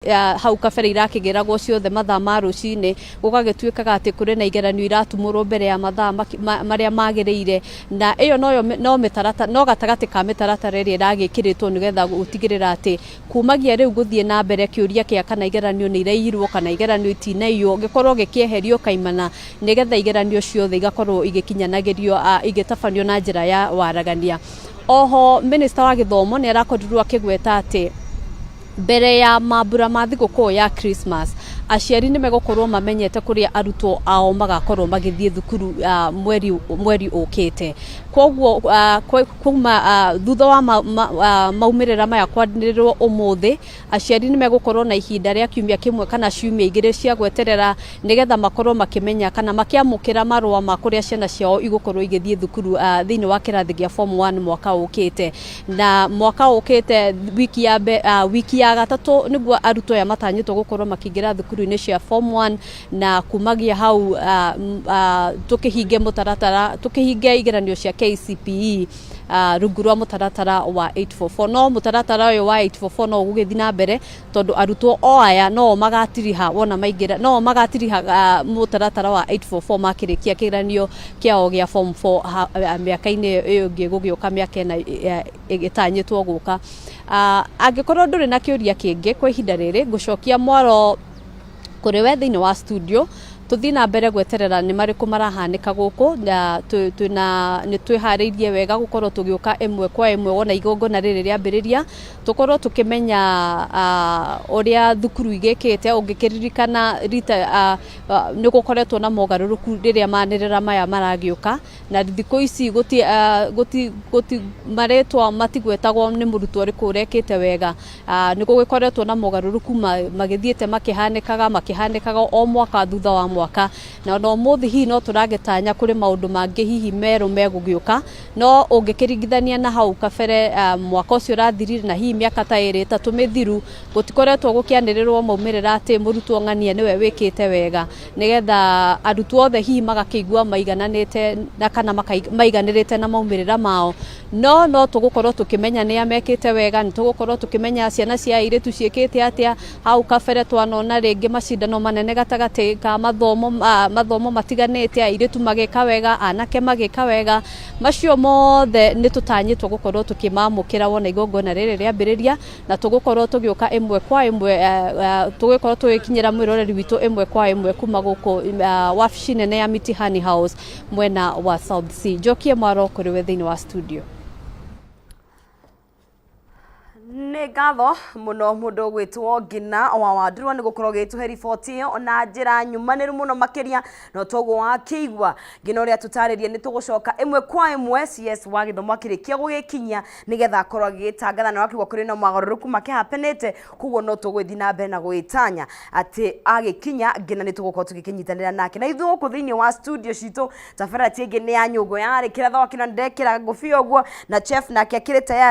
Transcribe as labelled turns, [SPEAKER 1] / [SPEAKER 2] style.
[SPEAKER 1] hau kabere irakigeragwo ciothe mathaa ma rucini gugagituikaga ati kuri na igeranio iratumurwo mbere ya mathaa maria magiriire na iyo no mitaratara no gatagati ka mitaratara iri iragikiritwo nigetha gutigirira ati kumagia riu guthie na mbere kiuria kia kana igeranio ni irairwo kana igeranio itinaiywo gikorwo gikieherio kaimana nigetha igeranio ciothe igakorwo igikinyanagirio igitabanio na njira ya waragania. Oho Minister wa Githomo ni arakorirwo akigweta ati mbere ya mambura ma thiguku ya Christmas aciari ni megokorwo mamenyete kuria arutwo ao magakorwo magithie thukuru mweri ukite. Kwoguo kuma thutha wa maumirira maya kwandirirwo umuthi aciari ni megokorwo na ihinda ria kiumia kimwe kana ciumia igiri cia gweterera nigetha makorwo makimenya kana makiamukira marua ma kuria ciana ciao igukorwo igithie thukuru thiini wa kirathi gia form 1 mwaka ukite. Na mwaka ukite wiki ya gatatu niguo arutwo ya matanyitwo gukorwo makingira thukuru ini cia form 1 na kumagia hau tukihinge mutaratara tukihinge igeranio cia KCPE rungu rwa mutaratara wa 844. No mutaratara uyu wa 844 no gugithi na mbere tondu arutwo o aya no magatiriha wona maingira no magatiriha mutaratara wa 844 makirikia kigeranio kiao gia form 4 miaka-ini iyo ngi gugioka miaka ina igitanyitwo guka. Angikorwo nduri na kiuria kingi kwa ihinda riri gucokia mwaro kuri we thiini wa studio tuthi na mbere gweterera ni mariku marahanika guku ni twihariirie wega gukorwo tugiuka imwe kwa imwe wona igongona riri riambiriria tukorwo tukimenya uria thukuru igikite ungikiririkana rita ni gukoretwo na mogaruruku riria manirira maya maragiuka na thiku ici guti maretwa matigwetagwo ni murutwo riku urekite wega ni gugikoretwo na mogaruruku magithiete makihanikaga o mwaka thutha wa mwaka na no muthi hi no turagitanya kuri maundu mangi hihi meru megugiuka no ungikiringithania na hau kabere mwaka ucio rathirire na hihi miaka ta iri tatu mithiru gutikoretwo gukianirirwo maumirira ati murutwo ng'ania niwe wikite wega nigetha arutwo othe hihi magakigua maigananite na kana maiganirite na maumirira mao no tugukorwo tukimenya ni amekite wega ni tugukorwo tukimenya ciana cia airitu ciikite atia hau kabere twanona ringi macindano manene gatagati ka mathomo matiganite airitu magika wega anake magika wega macio mothe ni tutanyitwo gukorwo tukimamukira wona igongona riri riambiriria na tugukorwo tugiuka imwe kwa imwe tugukorwo tugikinyira mwiroreri witu imwe kwa imwe kuma guku wabici nene ya Mitihani House mwena wa South Sea. Jokie mwaro kuri we thiini wa studio.
[SPEAKER 2] Ni gatho muno mundu gwitwo Ngina wa Wandirwa ni gukorwo gituhe riboti iyo na njira nyumaniru muno makiria no togo wakiigwa Ngina uria tutaririe ni tugucoka imwe kwa imwe CS wa Githomo akirikia gugikinya nigetha akorwo agitangatha na wakigwa kuri no magaruruku makihapenete kuguo no tugwithi na mbere na gwitanya ati agikinya Ngina ni tugukorwo tugikinyitanira nake na ithuĩ ku thiini wa studio citu tabarati ingi ni ya nyungu yari kiratho akina ndekira ngufio guo na chef nake akiri tayari